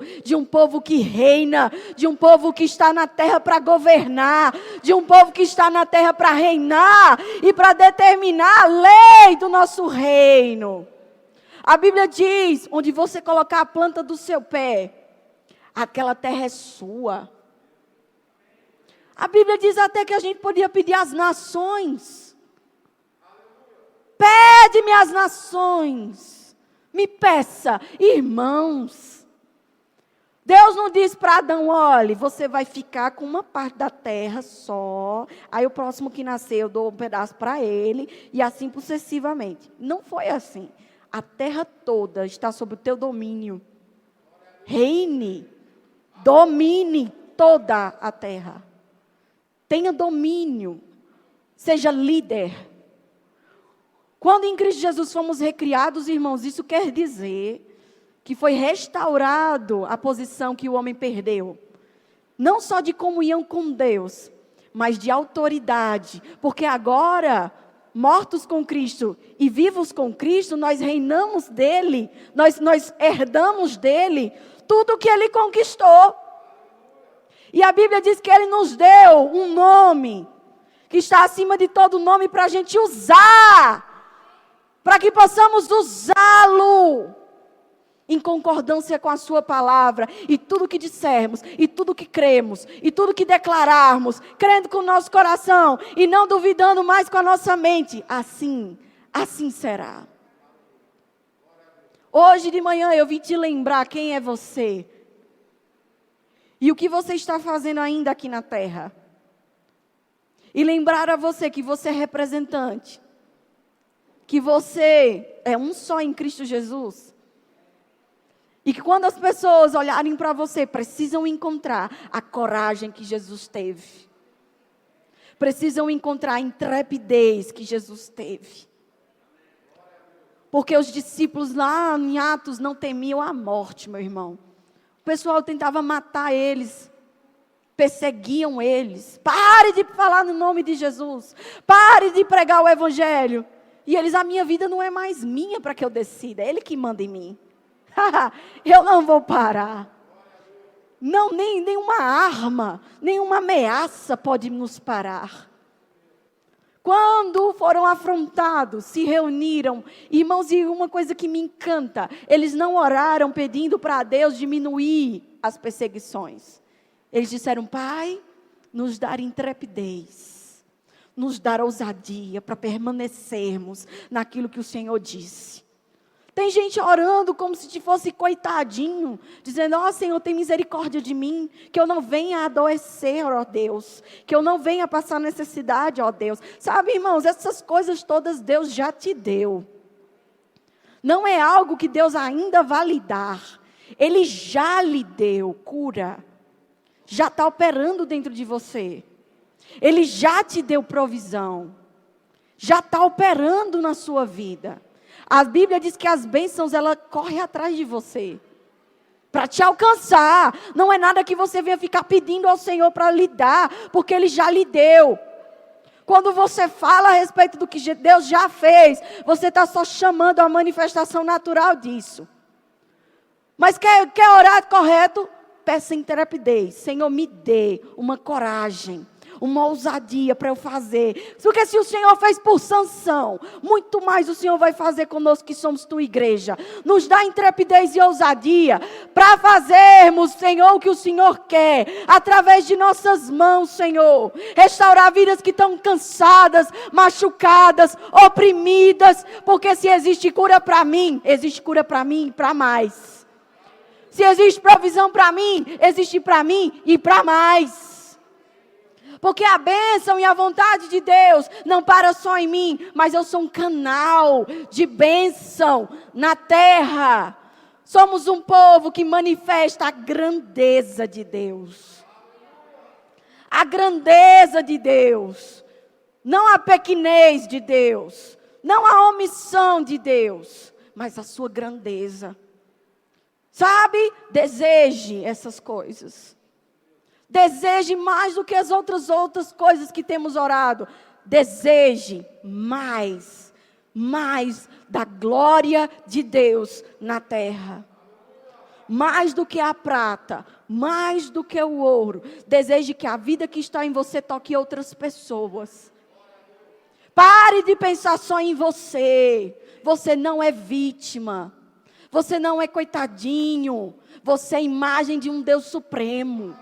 A: que reina, de um povo que está na terra para governar, de um povo que está na terra para reinar e para determinar a lei do nosso reino. A Bíblia diz, onde você colocar a planta do seu pé, aquela terra é sua. A Bíblia diz até que a gente podia pedir às nações. Pede-me às nações. Me peça, irmãos. Deus não diz para Adão, olhe, você vai ficar com uma parte da terra só. Aí o próximo que nascer eu dou um pedaço para ele. E assim sucessivamente. Não foi assim. A terra toda está sob o teu domínio. Reine. Domine toda a terra. Tenha domínio, seja líder. Quando em Cristo Jesus fomos recriados, irmãos, isso quer dizer que foi restaurado a posição que o homem perdeu. Não só de comunhão com Deus, mas de autoridade. Porque agora, mortos com Cristo e vivos com Cristo, nós reinamos dele, nós herdamos dele tudo o que ele conquistou. E a Bíblia diz que Ele nos deu um nome, que está acima de todo nome para a gente usar, para que possamos usá-lo, em concordância com a sua palavra, e tudo que dissermos, e tudo que cremos, e tudo que declararmos, crendo com o nosso coração, e não duvidando mais com a nossa mente, assim será. Hoje de manhã eu vim te lembrar quem é você. E o que você está fazendo ainda aqui na terra? E lembrar a você que você é representante. Que você é um só em Cristo Jesus. E que quando as pessoas olharem para você, precisam encontrar a coragem que Jesus teve. Precisam encontrar a intrepidez que Jesus teve. Porque os discípulos lá em Atos não temiam a morte, meu irmão. O pessoal tentava matar eles, perseguiam eles. Pare de falar no nome de Jesus. Pare de pregar o evangelho. E eles, a minha vida não é mais minha para que eu decida. É Ele que manda em mim. Eu não vou parar. Não, nenhuma arma, nenhuma ameaça pode nos parar. Quando foram afrontados, se reuniram, irmãos, e uma coisa que me encanta, eles não oraram pedindo para Deus diminuir as perseguições. Eles disseram, Pai, nos dar intrepidez, nos dar ousadia para permanecermos naquilo que o Senhor disse. Tem gente orando como se fosse coitadinho, dizendo, ó Senhor, tem misericórdia de mim, que eu não venha adoecer, ó Deus, que eu não venha passar necessidade, ó Deus. Sabe, irmãos, essas coisas todas Deus já te deu. Não é algo que Deus ainda vai lhe dar. Ele já lhe deu cura. Já está operando dentro de você. Ele já te deu provisão. Já está operando na sua vida. A Bíblia diz que as bênçãos, ela corre atrás de você. Para te alcançar. Não é nada que você venha ficar pedindo ao Senhor para lhe dar. Porque Ele já lhe deu. Quando você fala a respeito do que Deus já fez, você está só chamando a manifestação natural disso. Mas quer orar correto? Peça intrepidez. Senhor, me dê uma coragem, uma ousadia para eu fazer. Porque se o Senhor fez por Sansão, muito mais o Senhor vai fazer conosco que somos tua igreja. Nos dá intrepidez e ousadia para fazermos, Senhor, o que o Senhor quer. Através de nossas mãos, Senhor. Restaurar vidas que estão cansadas, machucadas, oprimidas. Porque se existe cura para mim, existe cura para mim e para mais. Se existe provisão para mim, existe para mim e para mais. Porque a bênção e a vontade de Deus não para só em mim, mas eu sou um canal de bênção na terra. Somos um povo que manifesta a grandeza de Deus. A grandeza de Deus. Não a pequenez de Deus. Não a omissão de Deus, mas a sua grandeza. Sabe? Deseje essas coisas. Deseje mais do que as outras coisas que temos orado. Deseje mais da glória de Deus na terra. Mais do que a prata, mais do que o ouro. Deseje que a vida que está em você toque outras pessoas. Pare de pensar só em você. Você não é vítima. Você não é coitadinho. Você é imagem de um Deus supremo.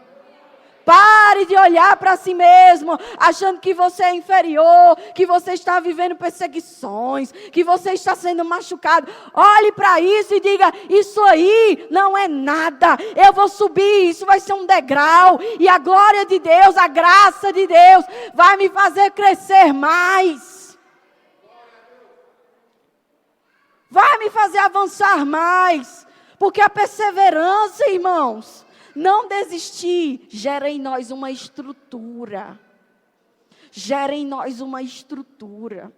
A: Pare de olhar para si mesmo, achando que você é inferior, que você está vivendo perseguições, que você está sendo machucado. Olhe para isso e diga, isso aí não é nada. Eu vou subir, isso vai ser um degrau. E a glória de Deus, a graça de Deus, vai me fazer crescer mais. Vai me fazer avançar mais. Porque a perseverança, irmãos, não desistir, gera em nós uma estrutura. Gera em nós uma estrutura.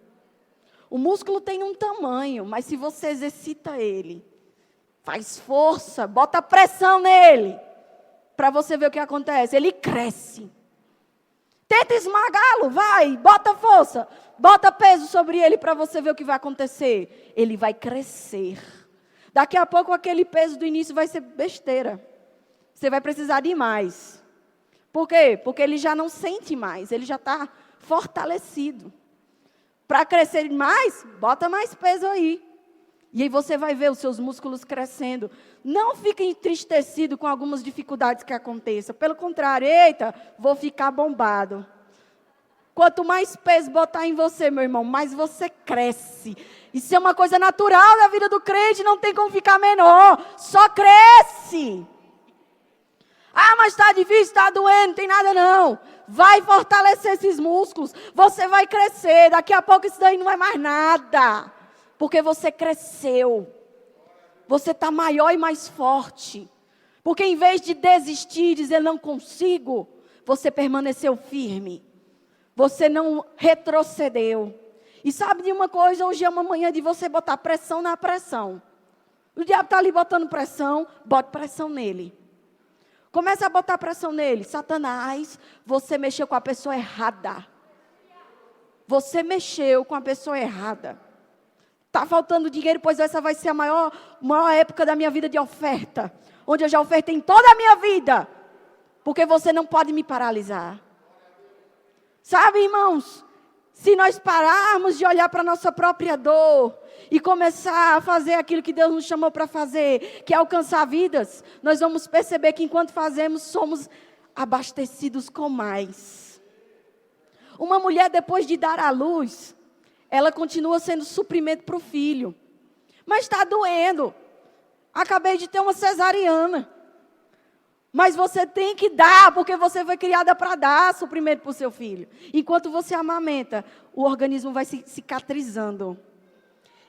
A: O músculo tem um tamanho, mas se você exercita ele, faz força, bota pressão nele, para você ver o que acontece, ele cresce. Tenta esmagá-lo, vai, bota força, bota peso sobre ele para você ver o que vai acontecer. Ele vai crescer. Daqui a pouco aquele peso do início vai ser besteira. Você vai precisar de mais. Por quê? Porque ele já não sente mais, ele já está fortalecido. Para crescer mais, bota mais peso aí. E aí você vai ver os seus músculos crescendo. Não fique entristecido com algumas dificuldades que aconteçam. Pelo contrário, eita, vou ficar bombado. Quanto mais peso botar em você, meu irmão, mais você cresce. Isso é uma coisa natural da vida do crente, não tem como ficar menor. Só cresce. Ah, mas está difícil, está doendo, não tem nada não. Vai fortalecer esses músculos. Você vai crescer. Daqui a pouco isso daí não é mais nada. Porque você cresceu. Você está maior e mais forte. Porque em vez de desistir, dizer não consigo, você permaneceu firme. Você não retrocedeu. E sabe de uma coisa? Hoje é uma manhã de você botar pressão na pressão. O diabo está ali botando pressão, bote pressão nele. Começa a botar pressão nele. Satanás, você mexeu com a pessoa errada. Você mexeu com a pessoa errada. Está faltando dinheiro, pois essa vai ser a maior época da minha vida de oferta. Onde eu já ofertei em toda a minha vida. Porque você não pode me paralisar. Sabe, irmãos? Se nós pararmos de olhar para a nossa própria dor e começar a fazer aquilo que Deus nos chamou para fazer, que é alcançar vidas, nós vamos perceber que enquanto fazemos, somos abastecidos com mais. Uma mulher, depois de dar à luz, ela continua sendo suprimento para o filho. Mas está doendo. Acabei de ter uma cesariana. Mas você tem que dar, porque você foi criada para dar suprimento para o seu filho. Enquanto você amamenta, o organismo vai se cicatrizando.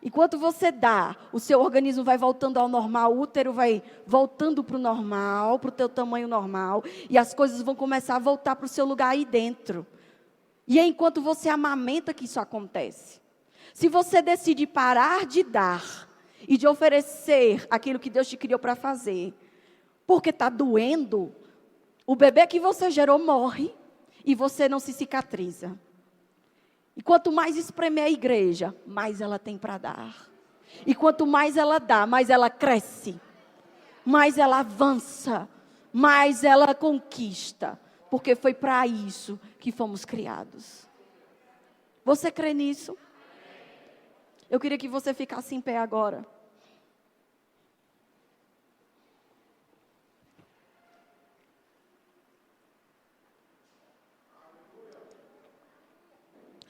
A: Enquanto você dá, o seu organismo vai voltando ao normal, o útero vai voltando para o normal, para o teu tamanho normal, e as coisas vão começar a voltar para o seu lugar aí dentro. E é enquanto você amamenta que isso acontece. Se você decide parar de dar e de oferecer aquilo que Deus te criou para fazer, porque está doendo, o bebê que você gerou morre e você não se cicatriza. E quanto mais espremer a igreja, mais ela tem para dar. E quanto mais ela dá, mais ela cresce, mais ela avança, mais ela conquista. Porque foi para isso que fomos criados. Você crê nisso? Eu queria que você ficasse em pé agora.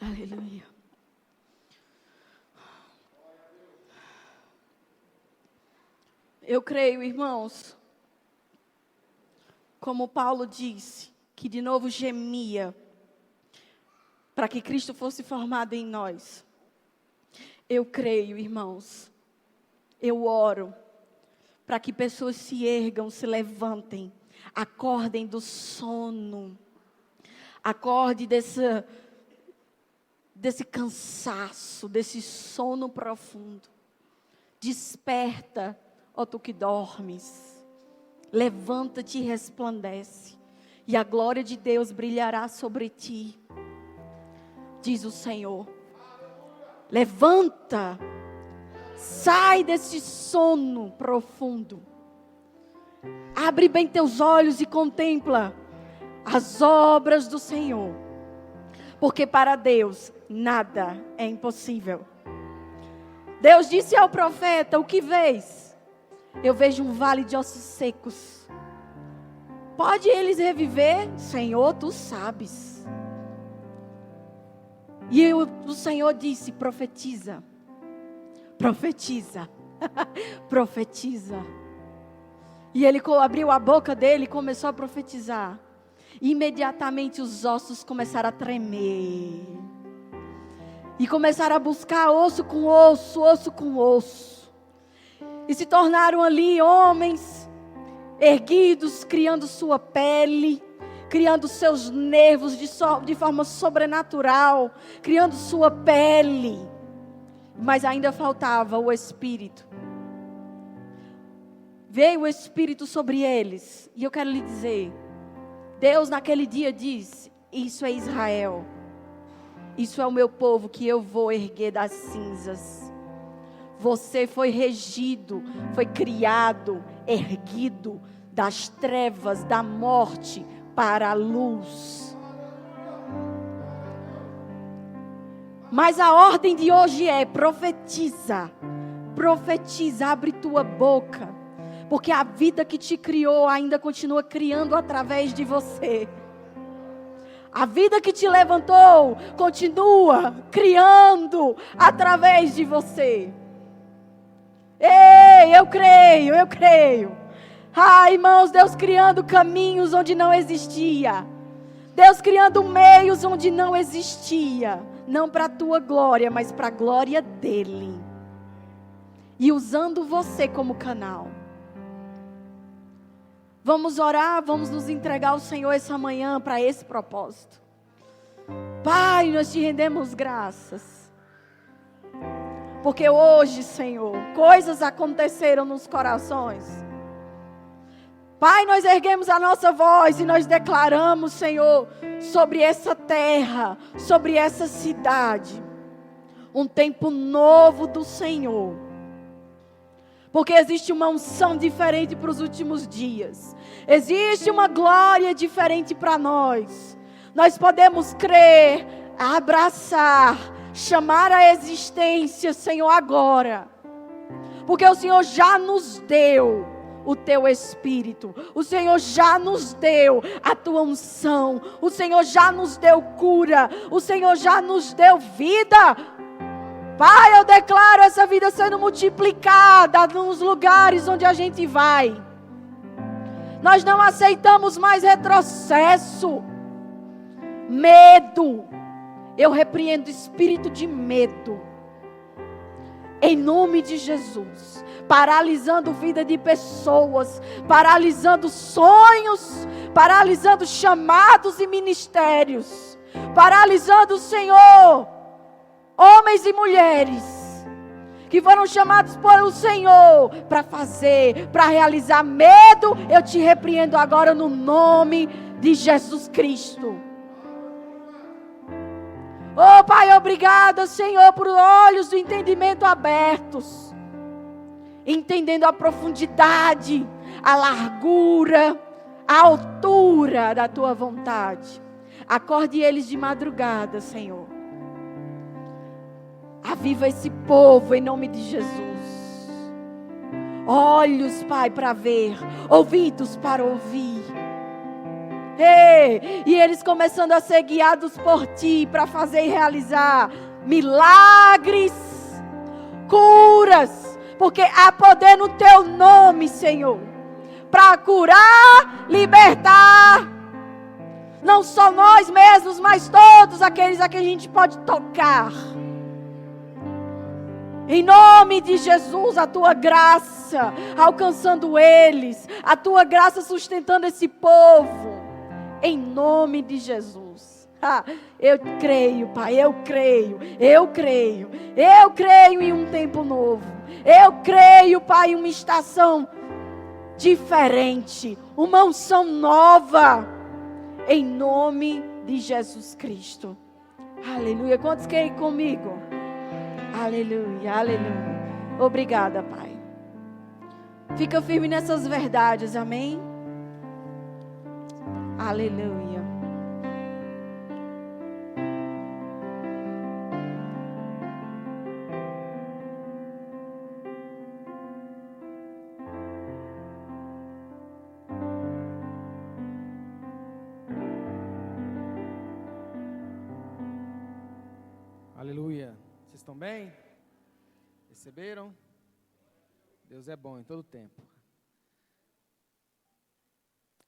A: Aleluia. Eu creio, irmãos, como Paulo disse, que de novo gemia, para que Cristo fosse formado em nós. Eu creio, irmãos, eu oro, para que pessoas se ergam, se levantem, acordem do sono, acorde desse cansaço, desse sono profundo. Desperta, ó tu que dormes. Levanta-te e resplandece, e a glória de Deus brilhará sobre ti, diz o Senhor. Levanta, sai desse sono profundo. Abre bem teus olhos e contempla as obras do Senhor. Porque para Deus nada é impossível. Deus disse ao profeta: o que vês? Eu vejo um vale de ossos secos. Pode eles reviver? Senhor, tu sabes. E o Senhor disse: profetiza. Profetiza. Profetiza. E ele abriu a boca dele e começou a profetizar. Imediatamente os ossos começaram a tremer. E começaram a buscar osso com osso, osso com osso. E se tornaram ali homens erguidos, criando sua pele, criando seus nervos de forma sobrenatural, criando sua pele. Mas ainda faltava o Espírito. Veio o Espírito sobre eles. E eu quero lhe dizer, Deus naquele dia disse: isso é Israel. Isso é o meu povo que eu vou erguer das cinzas. Você foi regido, foi criado, erguido das trevas, da morte para a luz. Mas a ordem de hoje é: profetiza. Profetiza, abre tua boca. Porque a vida que te criou ainda continua criando através de você. A vida que te levantou continua criando através de você. Ei, eu creio, eu creio. Ah, irmãos, Deus criando caminhos onde não existia. Deus criando meios onde não existia. Não para a tua glória, mas para a glória dEle. E usando você como canal. Vamos orar, vamos nos entregar ao Senhor essa manhã para esse propósito. Pai, nós te rendemos graças. Porque hoje, Senhor, coisas aconteceram nos corações. Pai, nós erguemos a nossa voz e nós declaramos, Senhor, sobre essa terra, sobre essa cidade, um tempo novo do Senhor. Porque existe uma unção diferente para os últimos dias. Existe uma glória diferente para nós. Nós podemos crer, abraçar, chamar a existência, Senhor, agora. Porque o Senhor já nos deu o teu Espírito. O Senhor já nos deu a tua unção. O Senhor já nos deu cura. O Senhor já nos deu vida. Pai, eu declaro essa vida sendo multiplicada nos lugares onde a gente vai. Nós não aceitamos mais retrocesso, medo. Eu repreendo o espírito de medo, em nome de Jesus, paralisando vida de pessoas, paralisando sonhos, paralisando chamados e ministérios, paralisando, Senhor, homens e mulheres que foram chamados pelo Senhor para fazer, para realizar. Medo, eu te repreendo agora no nome de Jesus Cristo. Oh Pai, obrigada, Senhor, por olhos do entendimento abertos, entendendo a profundidade, a largura, a altura da Tua vontade. Acorde eles de madrugada, Senhor. Aviva esse povo em nome de Jesus. Olhos, Pai, para ver, ouvidos para ouvir. E eles começando a ser guiados por Ti para fazer e realizar milagres, curas, porque há poder no Teu nome, Senhor, para curar, libertar, não só nós mesmos, mas todos aqueles a quem a gente pode tocar. Em nome de Jesus, a Tua graça alcançando eles, a Tua graça sustentando esse povo. Em nome de Jesus. Eu creio, Pai, eu creio em um tempo novo. Eu creio, Pai, em uma estação diferente, uma unção nova, em nome de Jesus Cristo. Aleluia. Quantos querem comigo? Aleluia, aleluia. Obrigada, Pai. Fica firme nessas verdades, amém? Aleluia.
B: Aleluia. Vocês estão bem? Receberam? Deus é bom em todo tempo.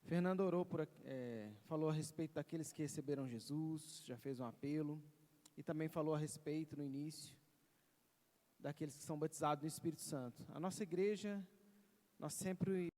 B: Fernando orou falou a respeito daqueles que receberam Jesus, já fez um apelo, e também falou a respeito no início daqueles que são batizados no Espírito Santo. A nossa igreja, nós sempre